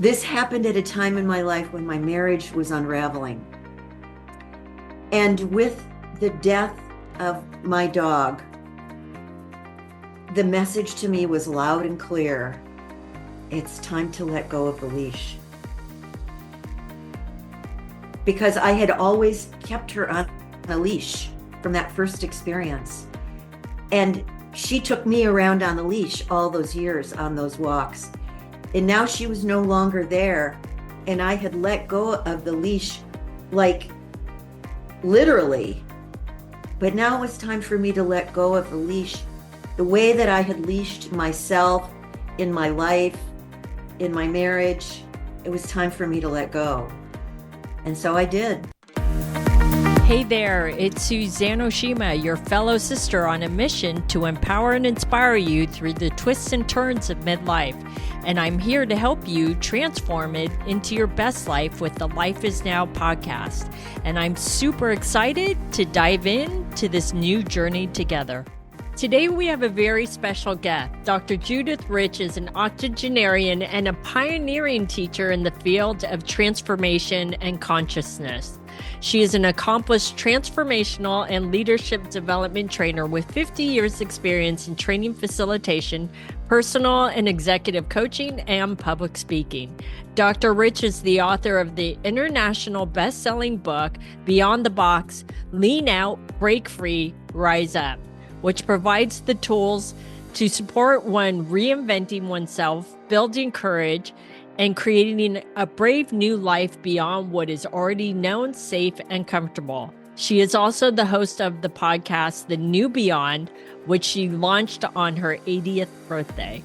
This happened at a time in my life when my marriage was unraveling. And with the death of my dog, the message to me was loud and clear. It's time to let go of the leash. Because I had always kept her on a leash from that first experience. And she took me around on the leash all those years on those walks. And now she was no longer there. And I had let go of the leash, like literally. But now it was time for me to let go of the leash the way that I had leashed myself in my life, in my marriage. It was time for me to let go. And so I did. Hey there, it's Suzanne Oshima, your fellow sister on a mission to empower and inspire you through the twists and turns of midlife. And I'm here to help you transform it into your best life with the Life is Now podcast. And I'm super excited to dive into this new journey together. Today we have a very special guest. Dr. Judith Rich is an octogenarian and a pioneering teacher in the field of transformation and consciousness. She is an accomplished transformational and leadership development trainer with 50 years experience in training facilitation, personal and executive coaching, and public speaking. Dr. Rich is the author of the international best-selling book, Beyond the Box, Lean Out, Break Free, Rise Up, which provides the tools to support one reinventing oneself, building courage, and creating a brave new life beyond what is already known, safe, and comfortable. She is also the host of the podcast, The New Beyond, which she launched on her 80th birthday.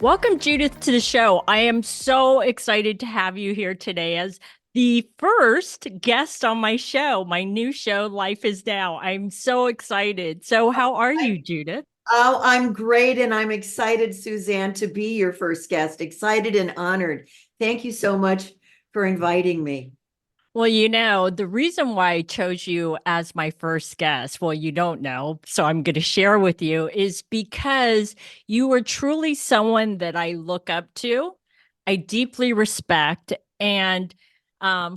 Welcome, Judith, to the show. I am so excited to have you here today as the first guest on my show, my new show, Life is Now. I'm so excited. So how are you, Judith? Oh, I'm great. And I'm excited, Suzanne, to be your first guest. Excited and honored. Thank you so much for inviting me. Well, the reason why I chose you as my first guest, well, you don't know, so I'm going to share with you, is because you were truly someone that I look up to, I deeply respect, and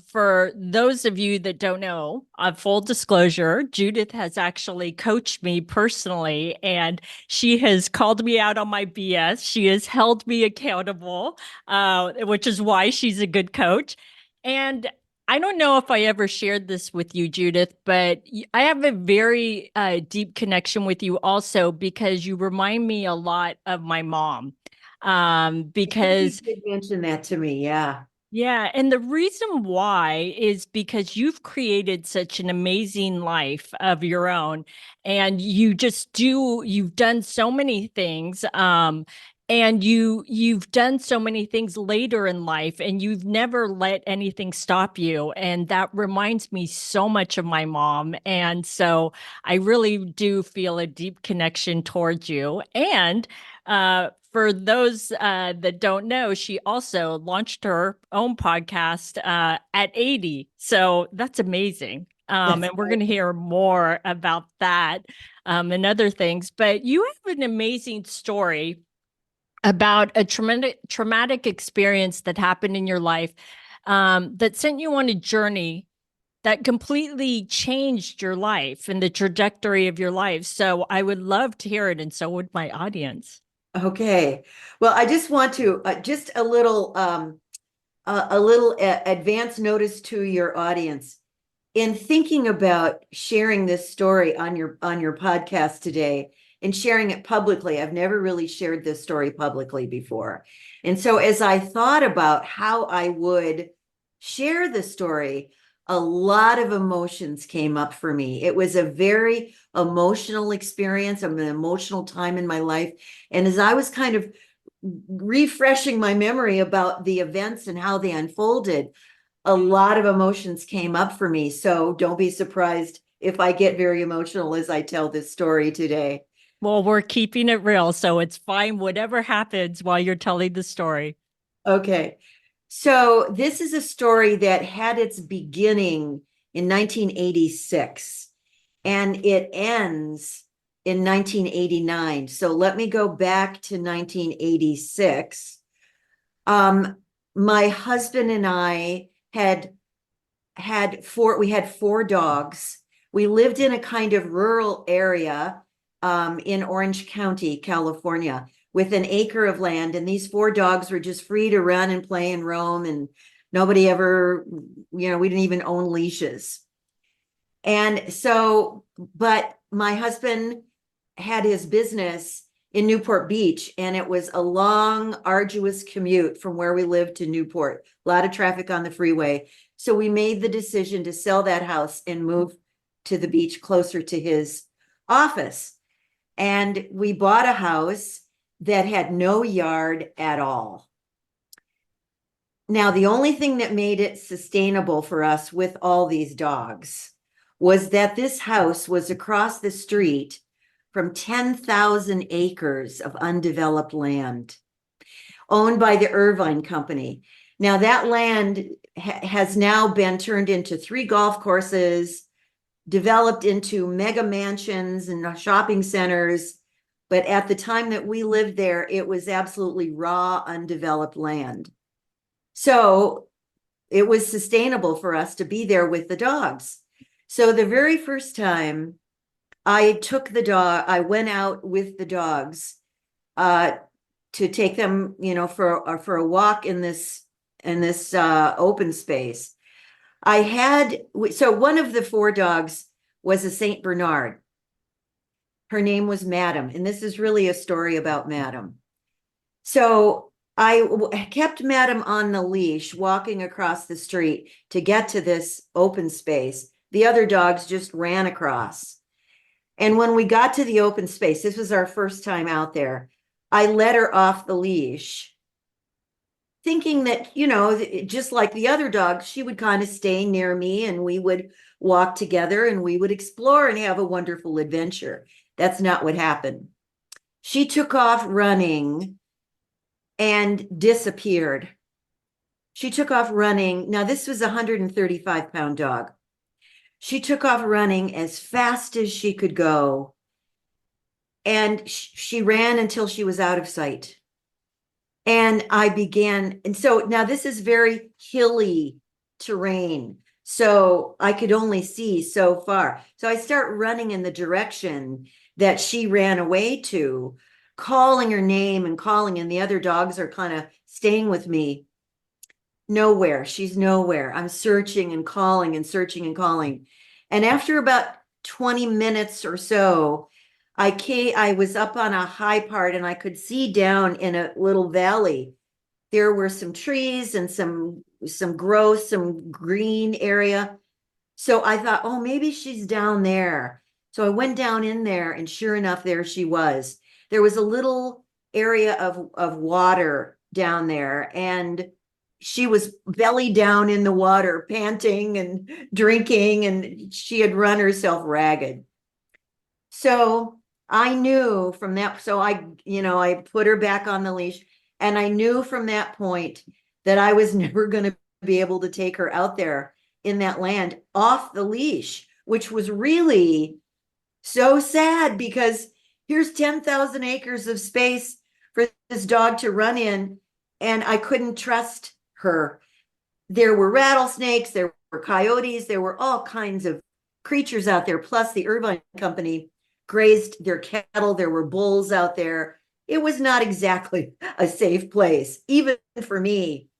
for those of you that don't know, full disclosure, Judith has actually coached me personally, and she has called me out on my BS. She has held me accountable, which is why she's a good coach. And I don't know if I ever shared this with you, Judith, but I have a very deep connection with you also because you remind me a lot of my mom. Because You did mention that to me. Yeah. Yeah, and the reason why is because you've created such an amazing life of your own, and you've done so many things, and you've done so many things later in life, and you've never let anything stop you, and that reminds me so much of my mom, and so I really do feel a deep connection towards you, and for those that don't know, she also launched her own podcast at 80. So that's amazing. And we're going to hear more about that and other things. But you have an amazing story about a traumatic experience that happened in your life that sent you on a journey that completely changed your life and the trajectory of your life. So I would love to hear it. And so would my audience. Okay. Well, I just want to just a little advance notice to your audience. In thinking about sharing this story on your podcast today and sharing it publicly, I've never really shared this story publicly before. And so as I thought about how I would share the story, a lot of emotions came up for me. It was a very emotional experience, an emotional time in my life. And as I was kind of refreshing my memory about the events and how they unfolded, a lot of emotions came up for me. So don't be surprised if I get very emotional as I tell this story today. Well, we're keeping it real, so it's fine, whatever happens while you're telling the story. Okay. So this is a story that had its beginning in 1986 and it ends in 1989. So let me go back to 1986. my husband and I we had four dogs. We lived in a kind of rural area in Orange County, California, with an acre of land. And these four dogs were just free to run and play and roam. And nobody ever, we didn't even own leashes. And so, but my husband had his business in Newport Beach, and it was a long, arduous commute from where we lived to Newport, a lot of traffic on the freeway. So we made the decision to sell that house and move to the beach closer to his office. And we bought a house that had no yard at all. Now, the only thing that made it sustainable for us with all these dogs was that this house was across the street from 10,000 acres of undeveloped land owned by the Irvine Company. Now, that land has now been turned into 3 golf courses, developed into mega mansions and shopping centers. But at the time that we lived there, it was absolutely raw, undeveloped land. So it was sustainable for us to be there with the dogs. So the very first time I went out with the dogs to take them, for a walk in this open space. So one of the 4 dogs was a Saint Bernard. Her name was Madam, and this is really a story about Madam. So I kept Madam on the leash, walking across the street to get to this open space. The other dogs just ran across. And when we got to the open space, this was our first time out there, I let her off the leash, thinking that, just like the other dogs, she would kind of stay near me and we would walk together and we would explore and have a wonderful adventure. That's not what happened. She took off running and disappeared. She took off running. Now, this was a 135-pound dog. She took off running as fast as she could go. And she ran until she was out of sight. And so now this is very hilly terrain. So I could only see so far. So I start running in the direction that she ran away to, calling her name and calling, and the other dogs are kind of staying with me. Nowhere. She's nowhere. I'm searching and calling and searching and calling. And after about 20 minutes or so, I was up on a high part and I could see down in a little valley. There were some trees and some growth, some green area. So I thought, oh, maybe she's down there. So I went down in there, and sure enough, there she was. There was a little area of water down there, and she was belly down in the water, panting and drinking, and she had run herself ragged. So I knew from that, so I put her back on the leash, and I knew from that point that I was never going to be able to take her out there in that land off the leash, which was really so sad, because here's 10,000 acres of space for this dog to run in, and I couldn't trust her. There were rattlesnakes, there were coyotes, there were all kinds of creatures out there. Plus, the Irvine Company grazed their cattle. There were bulls out there. It was not exactly a safe place, even for me.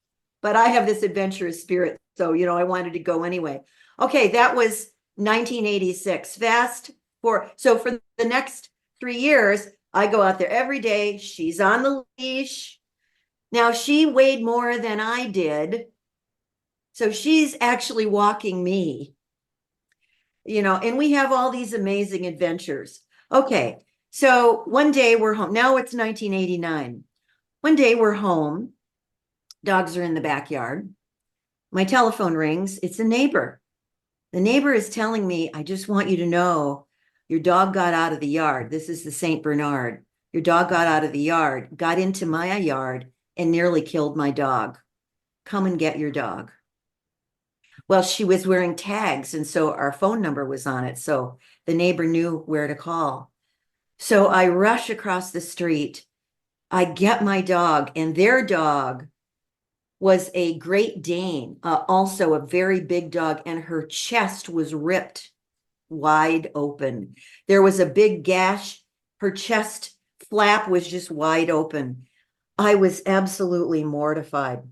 But I have this adventurous spirit, so I wanted to go anyway. Okay, that was 1986. So for the next 3 years, I go out there every day. She's on the leash. Now, she weighed more than I did, so she's actually walking me, and we have all these amazing adventures. Okay, so one day we're home. Now it's 1989. One day we're home. Dogs are in the backyard. My telephone rings. It's a neighbor. The neighbor is telling me, I just want you to know, your dog got out of the yard. This is the Saint Bernard. Your dog got out of the yard, got into my yard, and nearly killed my dog. Come and get your dog. Well, she was wearing tags, and so our phone number was on it. So the neighbor knew where to call. So I rush across the street. I get my dog, and their dog was a Great Dane, also a very big dog, and her chest was ripped wide open. There was a big gash. Her chest flap was just wide open. I was absolutely mortified.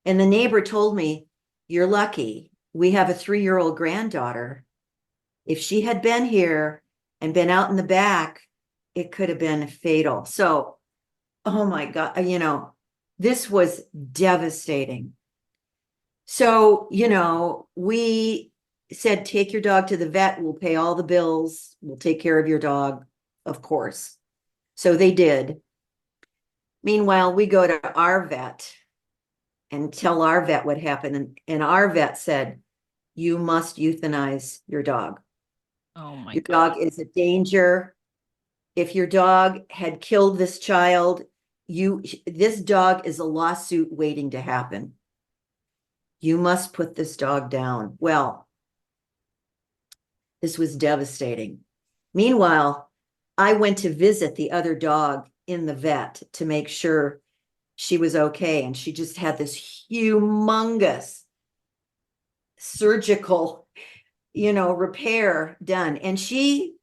And the neighbor told me, "You're lucky. We have a 3-year-old granddaughter. If she had been here and been out in the back, it could have been fatal." So, oh my God, this was devastating. So, we said, "Take your dog to the vet. We'll pay all the bills. We'll take care of your dog," of course. So they did. Meanwhile, we go to our vet and tell our vet what happened. And our vet said, "You must euthanize your dog. Oh my Your God. dog is a danger. If your dog had killed this child, this dog is a lawsuit waiting to happen. You must put this dog down." Well, this was devastating. Meanwhile, I went to visit the other dog in the vet to make sure she was okay. And she just had this humongous surgical, repair done. And she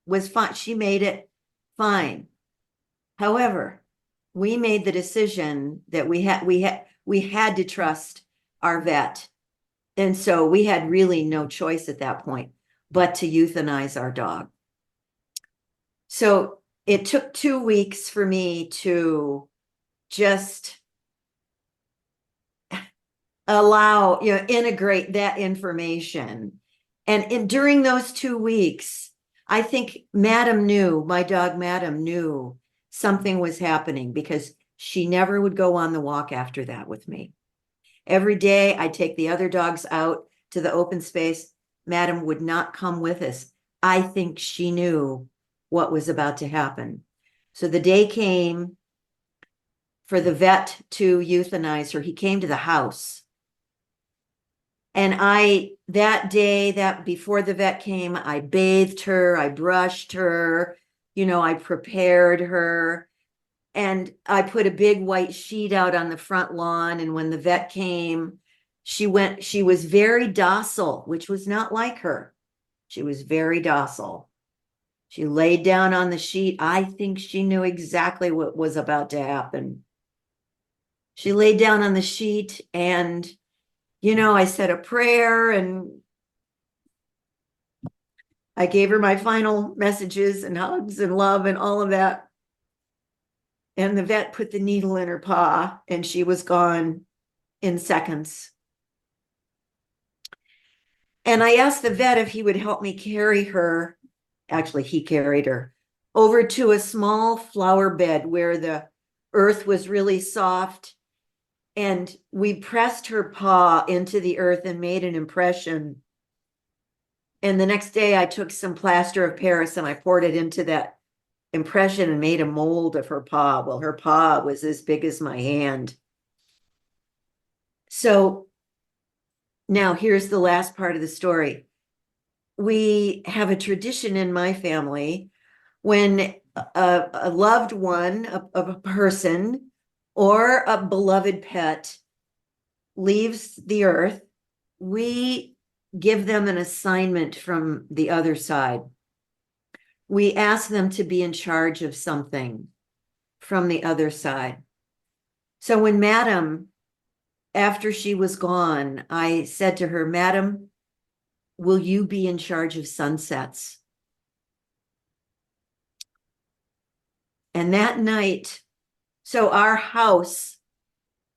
was fine. She made it fine. However, we made the decision that we had to trust our vet. And so we had really no choice at that point but to euthanize our dog. So it took 2 weeks for me to just integrate that information. And during those 2 weeks, I think my dog Madam knew something was happening, because she never would go on the walk after that with me. Every day I'd take the other dogs out to the open space. Madam would not come with us. I think she knew what was about to happen. So the day came for the vet to euthanize her. He came to the house. And that day, before the vet came, I bathed her, I brushed her, I prepared her, and I put a big white sheet out on the front lawn. And when the vet came, she was very docile, which was not like her. She was very docile. She laid down on the sheet. I think she knew exactly what was about to happen. She laid down on the sheet, and I said a prayer, and I gave her my final messages and hugs and love and all of that. And the vet put the needle in her paw, and she was gone in seconds. And I asked the vet if he would help me carry her. Actually, he carried her over to a small flower bed where the earth was really soft. And we pressed her paw into the earth and made an impression. And the next day I took some plaster of Paris and I poured it into that impression and made a mold of her paw. Well, her paw was as big as my hand. So now here's the last part of the story. We have a tradition in my family when a loved one, a person, or a beloved pet leaves the earth, we give them an assignment from the other side. We ask them to be in charge of something from the other side. So when Madam, after she was gone, I said to her, "Madam, will you be in charge of sunsets?" And that night, so our house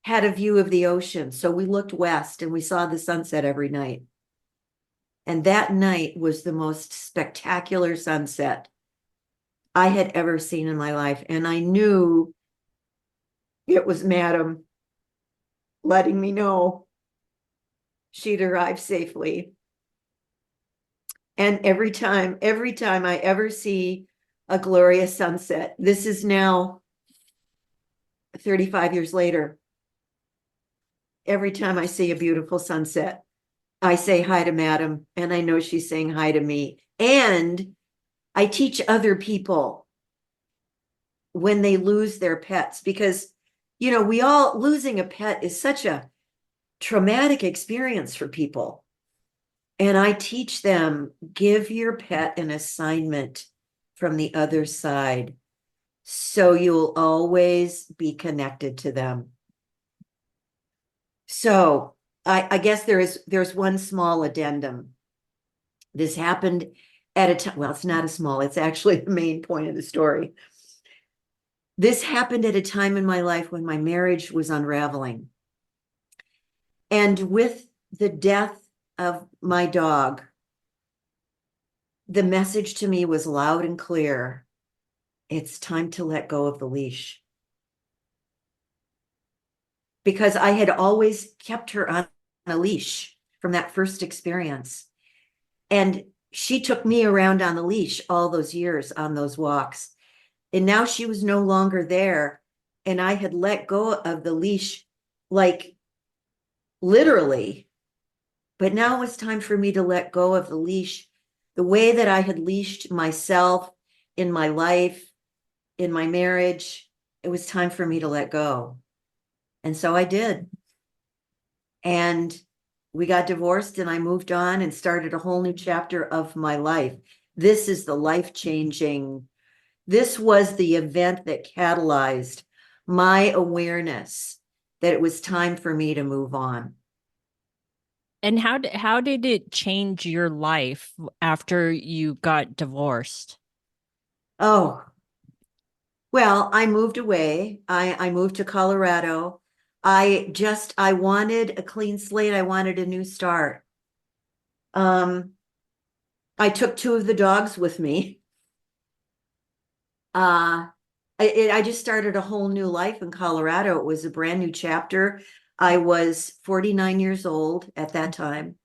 had a view of the ocean. So we looked west and we saw the sunset every night. And that night was the most spectacular sunset I had ever seen in my life. And I knew it was Madam letting me know she'd arrived safely. And every time I ever see a glorious sunset, this is now 35 years later, every time I see a beautiful sunset, I say hi to Madam, and I know she's saying hi to me. And I teach other people when they lose their pets, because we all, losing a pet is such a traumatic experience for people. And I teach them, give your pet an assignment from the other side, so you'll always be connected to them. So I guess there's one small addendum. This happened at a time, well, it's not a small, it's actually the main point of the story. This happened at a time in my life when my marriage was unraveling. And with the death of my dog, the message to me was loud and clear. It's time to let go of the leash. Because I had always kept her on a leash from that first experience. And she took me around on the leash all those years on those walks. And now she was no longer there. And I had let go of the leash, like literally. But now it was time for me to let go of the leash, the way that I had leashed myself in my life, in my marriage. It was time for me to let go. And so I did. And we got divorced, and I moved on and started a whole new chapter of my life. This is the life-changing, this was the event that catalyzed my awareness that it was time for me to move on. And how did it change your life after you got divorced? Oh, well, I moved away. I moved to Colorado. I wanted a clean slate. I wanted a new start. I took two of the dogs with me. I just started a whole new life in Colorado. It was a brand new chapter. I was 49 years old at that time.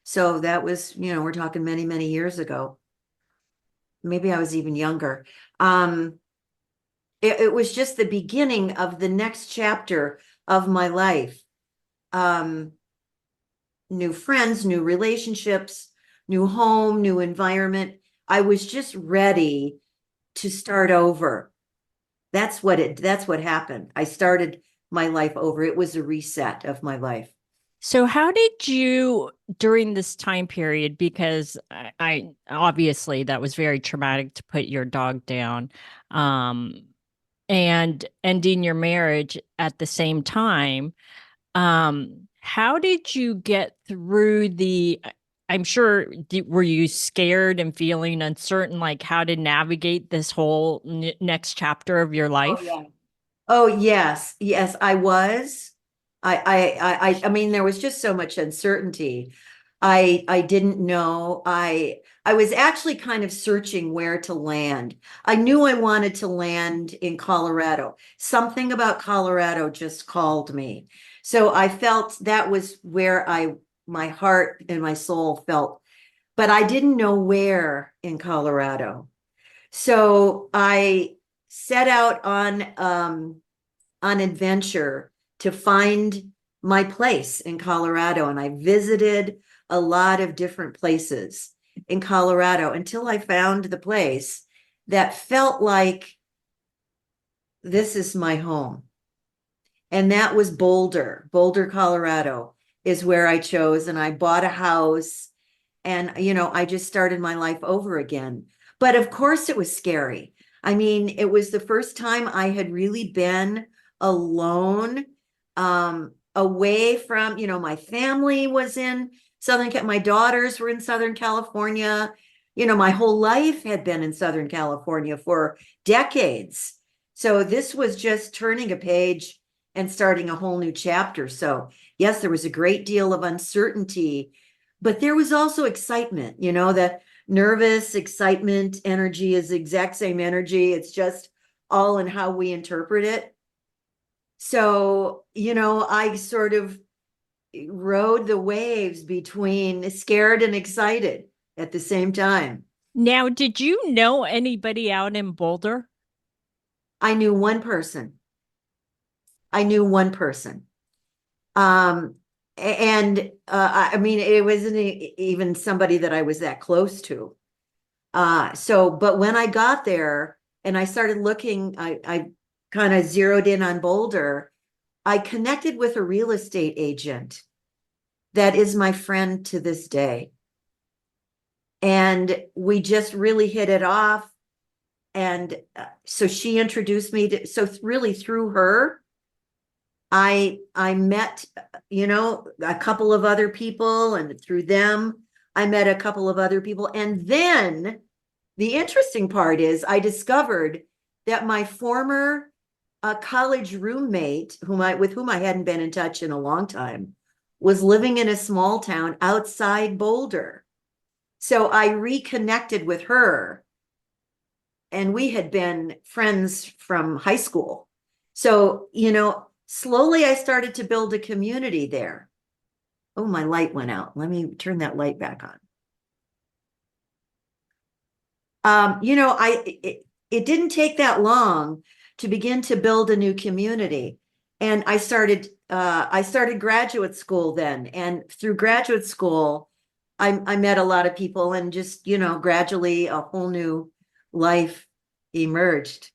So that was, we're talking many, many years ago. Maybe I was even younger. It was just the beginning of the next chapter of my life. New friends, new relationships, new home, new environment. I was just ready to start over. That's what happened. I started my life over. It was a reset of my life. So how did you, during this time period, because I obviously that was very traumatic to put your dog down, and ending your marriage at the same time, how did you get through I'm sure, were you scared and feeling uncertain, like how to navigate this whole next chapter of your Oh, life? yeah. Oh, yes. Yes, I was. I mean, there was just so much uncertainty. I didn't know. I was actually kind of searching where to land. I knew I wanted to land in Colorado. Something about Colorado just called me. So I felt that was where my heart and my soul felt, but I didn't know where in Colorado. So I set out on adventure to find my place in Colorado. And I visited a lot of different places in Colorado until I found the place that felt like this is my home. And that was Boulder, Colorado is where I chose. And I bought a house, and, I just started my life over again. But of course it was scary. I mean, it was the first time I had really been alone, away from, my family was in my daughters were in Southern California. My whole life had been in Southern California for decades. So this was just turning a page and starting a whole new chapter. So yes, there was a great deal of uncertainty, but there was also excitement, that nervous excitement energy is the exact same energy. It's just all in how we interpret it. So, I sort of rode the waves between scared and excited at the same time. Now, did you know anybody out in Boulder? I knew one person. I knew one person. And I mean, it wasn't even somebody that I was that close to. But when I got there and I started looking, I kind of zeroed in on Boulder. I connected with a real estate agent that is my friend to this day. And we just really hit it off. And so she introduced me to, so really through her, I met, a couple of other people, and through them, I met a couple of other people. And then the interesting part is I discovered that my former college roommate, with whom I hadn't been in touch in a long time, was living in a small town outside Boulder. So I reconnected with her, and we had been friends from high school. So, slowly I started to build a community there. Oh, my light went out. Let me turn that light back on. It didn't take that long to begin to build a new community. And I started graduate school then. And through graduate school, I met a lot of people, and just, gradually a whole new life emerged.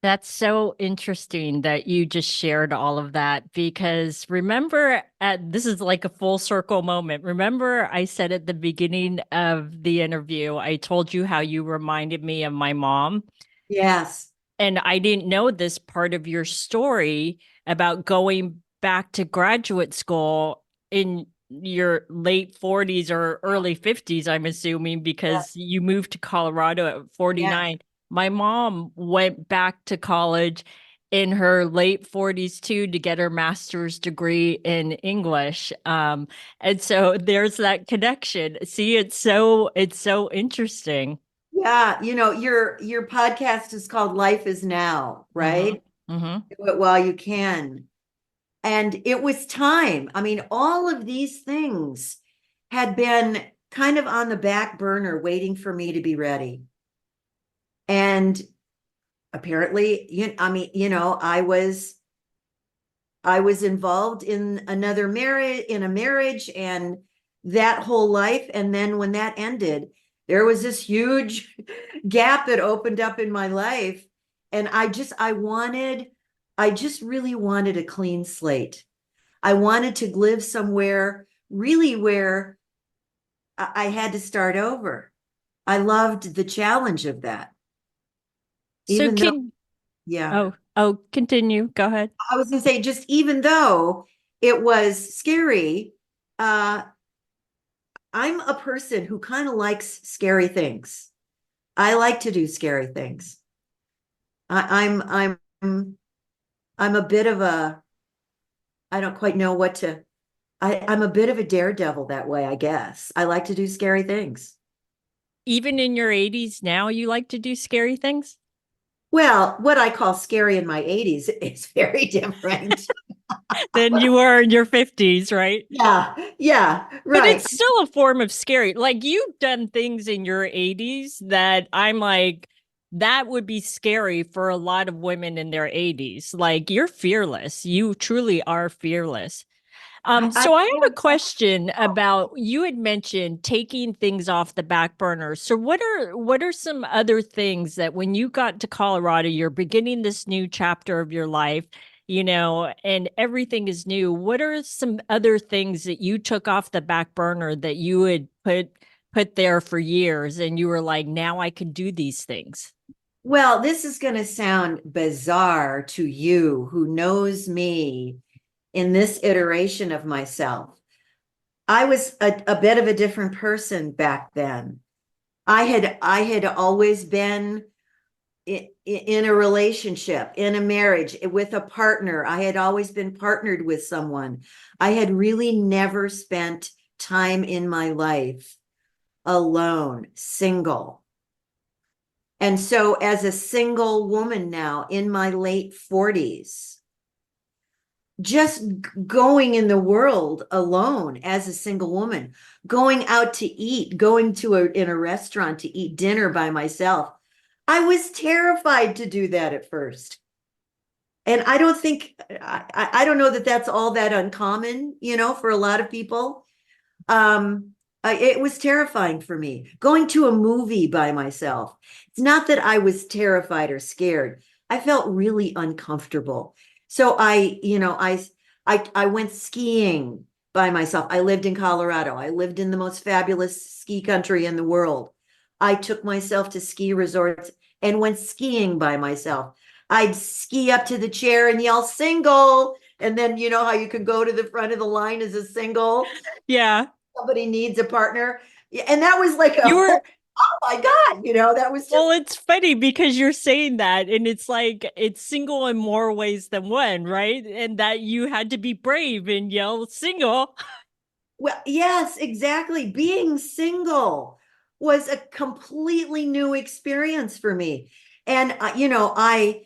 That's so interesting that you just shared all of that, because remember, this is like a full circle moment. Remember, I said at the beginning of the interview, I told you how you reminded me of my mom. Yes. And I didn't know this part of your story about going back to graduate school in your late 40s or early 50s, I'm assuming, because you moved to Colorado at 49. Yes. My mom went back to college in her late 40s too to get her master's degree in English. And so there's that connection. See, it's so interesting. Yeah, your podcast is called Life is Now, Mm-hmm. right? Mm-hmm. Do it while you can. And it was time. I mean, all of these things had been kind of on the back burner waiting for me to be ready. And apparently, I was involved in a marriage, and that whole life. And then when that ended, there was this huge gap that opened up in my life. And I just really wanted a clean slate. I wanted to live somewhere really where I had to start over. I loved the challenge of that, So even though, can yeah, continue. Go ahead. I was going to say, just even though it was scary, uh, I'm a person who kind of likes scary things. I like to do scary things. I'm a bit of a, I don't quite know what to, I'm a bit of a daredevil that way, I guess. I like to do scary things. Even in your 80s now, you like to do scary things? Well, what I call scary in my 80s is very different. Than you were in your 50s, right? Yeah, yeah, But right. it's still a form of scary. Like, you've done things in your 80s that I'm like, that would be scary for a lot of women in their 80s. Like, you're fearless. You truly are fearless. So I have a question about, you had mentioned taking things off the back burner. So what are some other things that when you got to Colorado, you're beginning this new chapter of your life, and everything is new. What are some other things that you took off the back burner that you had put there for years, and you were like, now I can do these things? Well, this is going to sound bizarre to you who knows me in this iteration of myself. I was a bit of a different person back then. I had always been in a relationship, in a marriage, with a partner. I had always been partnered with someone. I had really never spent time in my life alone, single. And so, as a single woman now in my late 40s, just going in the world alone as a single woman, going out to eat, going in a restaurant to eat dinner by myself. I was terrified to do that at first. And I don't think, I don't know that that's all that uncommon, for a lot of people. It was terrifying for me. Going to a movie by myself. It's not that I was terrified or scared. I felt really uncomfortable So I went skiing by myself. I lived in Colorado. I lived in the most fabulous ski country in the world. I took myself to ski resorts and went skiing by myself. I'd ski up to the chair and yell single. And then you know how you could go to the front of the line as a single. Yeah. Somebody needs a partner. Yeah, and that was like You were, oh my God, that was just well, it's funny because you're saying that, and it's like it's single in more ways than one, right? And that you had to be brave and yell single. well, yes, exactly. Being single was a completely new experience for me. And I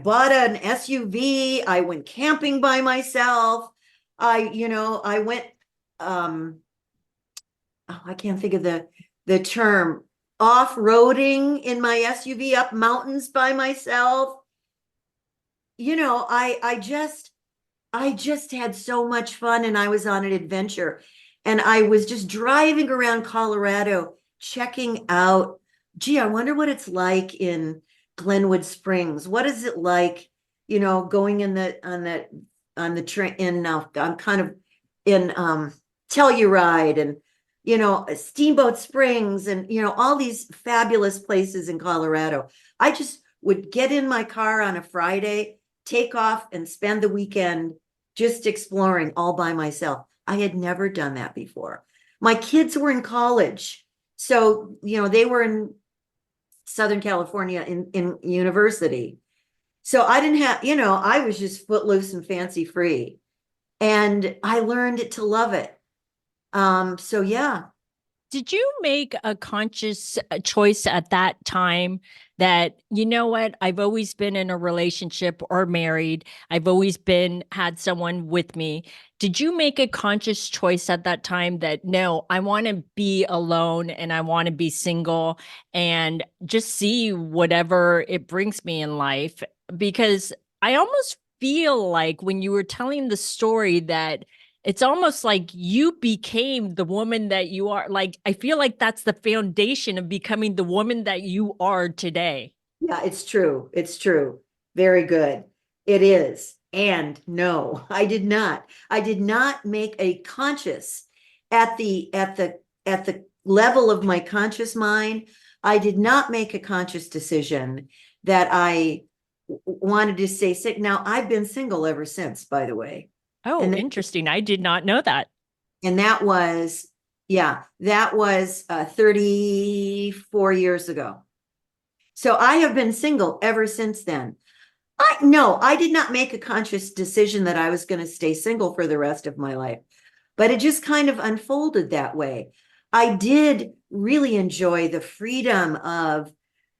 bought an SUV. I went camping by myself. I went I can't think of the term, off-roading in my SUV up mountains by myself. I just had so much fun and I was on an adventure. And I was just driving around Colorado, checking out, gee, I wonder what it's like in Glenwood Springs. What is it like, going on the train I'm kind of in Telluride and Steamboat Springs and all these fabulous places in Colorado. I just would get in my car on a Friday, take off and spend the weekend just exploring all by myself. I had never done that before. My kids were in college. So, they were in Southern California in university. So I didn't have, I was just footloose and fancy free. And I learned to love it. So yeah. Did you make a conscious choice at that time that, you know what, I've always been in a relationship or married. I've always had someone with me. Did you make a conscious choice at that time that, no, I want to be alone and I want to be single and just see whatever it brings me in life? Because I almost feel like when you were telling the story that it's almost like you became the woman that you are. Like, I feel like that's the foundation of becoming the woman that you are today. Yeah, it's true. It's true. Very good. It is. And no, I did not. I did not make a conscious at the level of my conscious mind. I did not make a conscious decision that I wanted to stay sick. Now, I've been single ever since, by the way. Oh, And interesting. I did not know that. and that was, yeah, that was 34 years ago. So I have been single ever since then. I did not make a conscious decision that I was going to stay single for the rest of my life, but it just kind of unfolded that way. I did really enjoy the freedom of,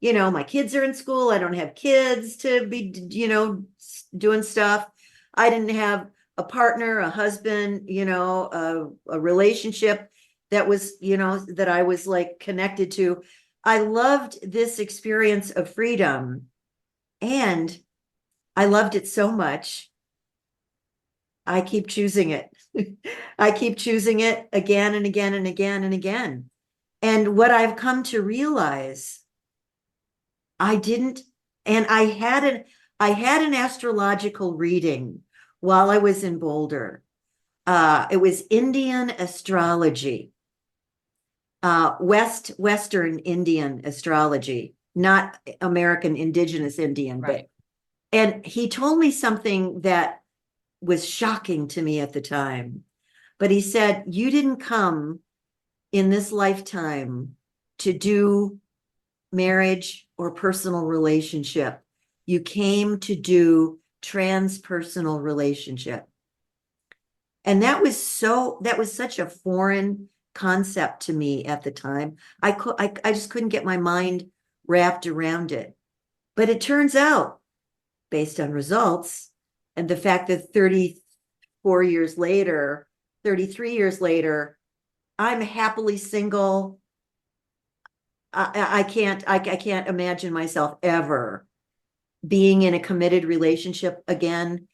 my kids are in school. I don't have kids to be, doing stuff. I didn't have a partner, a husband, a relationship that was, that I was like connected to. I loved this experience of freedom and I loved it so much. I keep choosing it. I keep choosing it again and again and again and again. And what I've come to realize, I didn't, and I had an astrological reading while I was in Boulder. It was Indian astrology, Western Indian astrology, not American Indigenous Indian, Right. and he told me something that was shocking to me at the time. But he said, you didn't come in this lifetime to do marriage or personal relationship. You came to do transpersonal relationship. And that was such a foreign concept to me at the time. I just couldn't get my mind wrapped around it. But it turns out, based on results and the fact that 34 years later, 33 years later, I'm happily single. I can't imagine myself ever being in a committed relationship again.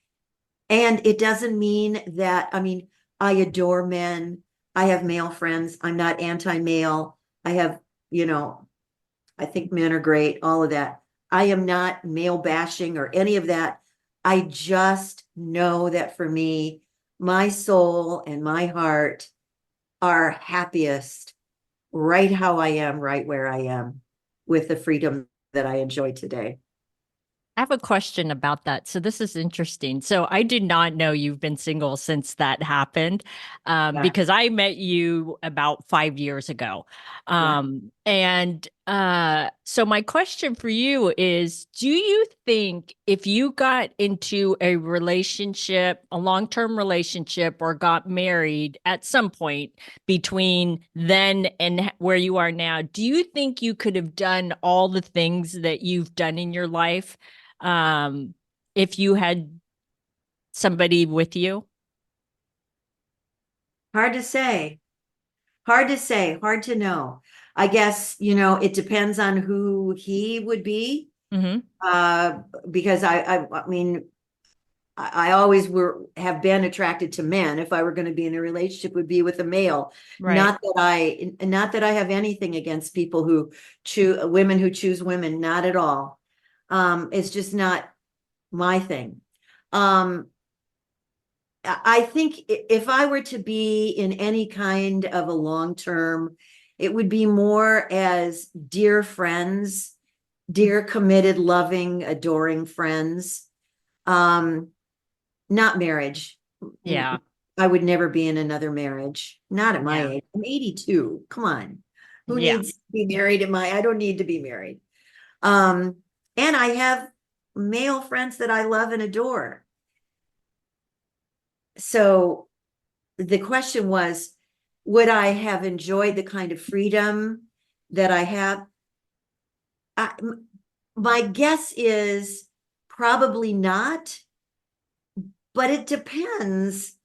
And it doesn't mean that, I mean, I adore men. I have male friends. I'm not anti-male. I have, I think men are great, all of that. I am not male bashing or any of that. I just know that for me, my soul and my heart are happiest right how I am, right where I am, with the freedom that I enjoy today. I have a question about that. So this is interesting. So I did not know you've been single since that happened, Yeah. because I met you about 5 years ago. Yeah. So my question for you is, do you think if you got into a relationship, a long-term relationship, or got married at some point between then and where you are now, do you think you could have done all the things that you've done in your life? um, if you had somebody with you? Hard to say. Hard to say. Hard to know. I guess, it depends on who he would be. Hmm. Uh, because I mean, I always have been attracted to men. If I were going to be in a relationship, would be with a male. Right. Not that I have anything against people who choose women who choose women, not at all. It's just not my thing. Um, I think if I were to be in any kind of a long term, it would be more as dear friends, dear committed, loving, adoring friends. Um, Not marriage. Yeah. I would never be in another marriage. Not at my Yeah. age. I'm 82. Come on. Who Yeah. needs to be married I don't need to be married. Um, and I have male friends that I love and adore. So the question was, would I have enjoyed the kind of freedom that I have? My guess is probably not, but it depends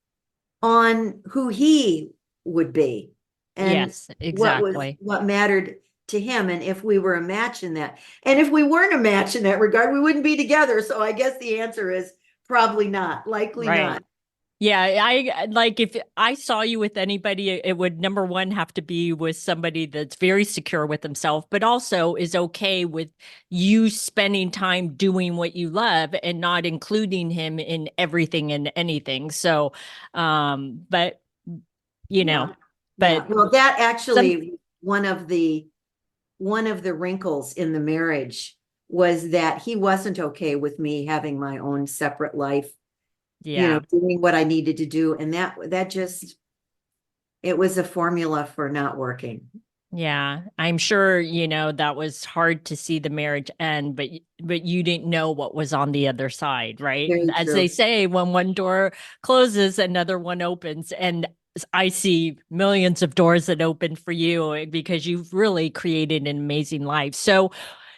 on who he would be and Yes, exactly. what mattered to him, and if we were a match in that. And if we weren't a match in that regard, we wouldn't be together. So I guess the answer is probably not, likely Right. not. Yeah, I like if I saw you with anybody, it would number one have to be with somebody that's very secure with himself, but also is okay with you spending time doing what you love and not including him in everything and anything. So, but you Yeah. know, Yeah. but Well, that some, actually one of the wrinkles in the marriage was that he wasn't okay with me having my own separate life, yeah. doing what I needed to do. And that just, it was a formula for not working. Yeah, I'm sure, that was hard to see the marriage end, but you didn't know what was on the other side, right? Very As they true. say, when one door closes, another one opens. And I see millions of doors that open for you because you've really created an amazing life. So,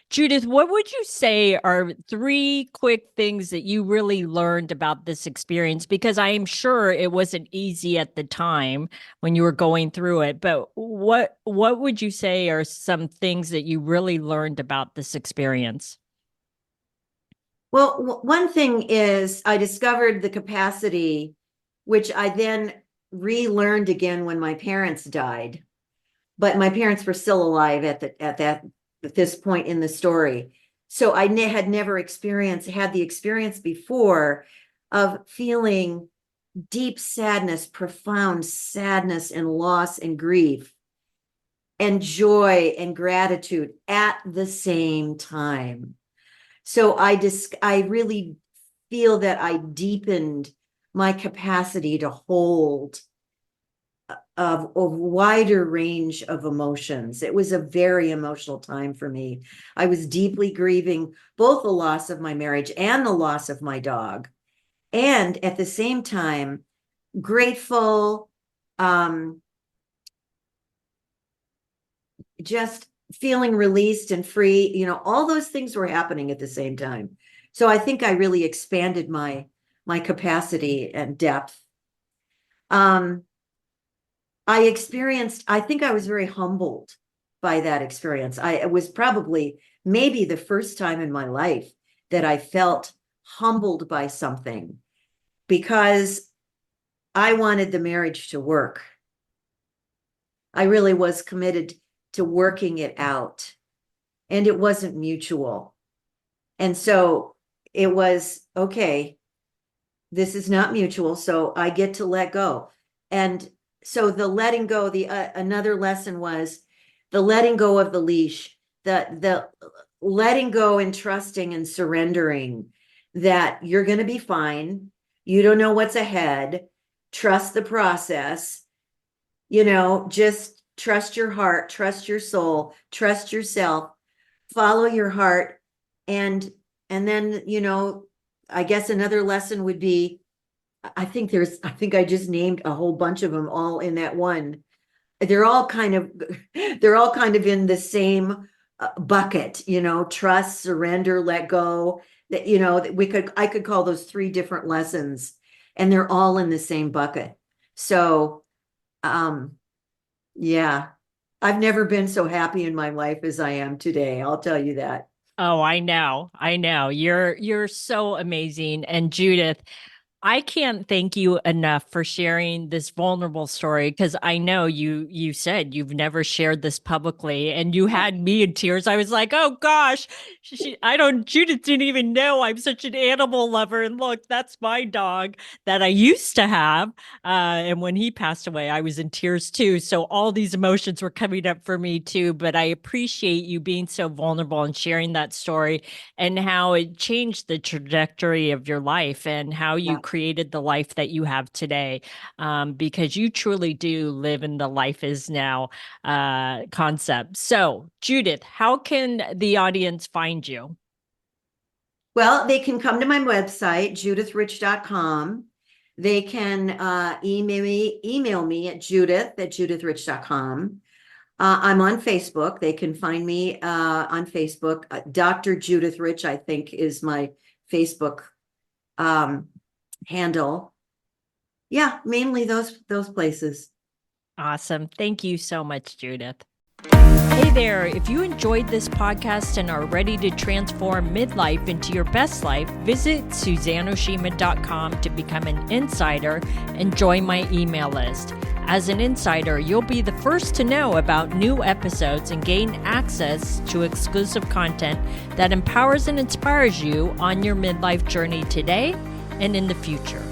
Judith, what would you say are three quick things that you really learned about this experience? Because I am sure it wasn't easy at the time when you were going through it, but what would you say are some things that you really learned about this experience? Well, one thing is I discovered the capacity, which I then relearned again when my parents died. But my parents were still alive at this point in the story. So I had never had the experience before of feeling deep sadness, profound sadness and loss and grief and joy and gratitude at the same time. So I really feel that I deepened my capacity to hold of a wider range of emotions. It was a very emotional time for me. I was deeply grieving both the loss of my marriage and the loss of my dog. And at the same time, grateful, um, just feeling released and free. All those things were happening at the same time. So I think I really expanded my capacity and depth. Um, I think I was very humbled by that experience. It was probably maybe the first time in my life that I felt humbled by something because I wanted the marriage to work. I really was committed to working it out, and it wasn't mutual. And so it was okay. this is not mutual, so I get to let go. And so the letting go, another lesson was the letting go of the leash, the letting go and trusting and surrendering that you're going to be fine. You don't know what's ahead. Trust the process. Just trust your heart, trust your soul, trust yourself, follow your heart. And then, I guess another lesson would be, I think I just named a whole bunch of them all in that one. They're all kind of in the same bucket, trust, surrender, let go. That, I could call those 3 different lessons, and they're all in the same bucket. So, yeah, I've never been so happy in my life as I am today. I'll tell you that. Oh, I know. I know. You're so amazing. And Judith, I can't thank you enough for sharing this vulnerable story, because I know you said you've never shared this publicly, and you had me in tears. I was like, "Oh gosh, Judith didn't even know I'm such an animal lover, and look, that's my dog that I used to have." And when he passed away, I was in tears too. So all these emotions were coming up for me too. But I appreciate you being so vulnerable and sharing that story, and how it changed the trajectory of your life, and how you Yeah. created the life that you have today, because you truly do live in the life is now concept. So, Judith, how can the audience find you? Well, they can come to my website, judithrich.com. They can email me at judith@judithrich.com. I'm on Facebook. They can find me on Facebook. Dr. Judith Rich, I think, is my Facebook handle. Yeah, mainly those places. Awesome. Thank you so much, Judith. Hey there, if you enjoyed this podcast and are ready to transform midlife into your best life, visit suzanneoshima.com to become an insider and join my email list. As an insider, you'll be the first to know about new episodes and gain access to exclusive content that empowers and inspires you on your midlife journey today and in the future.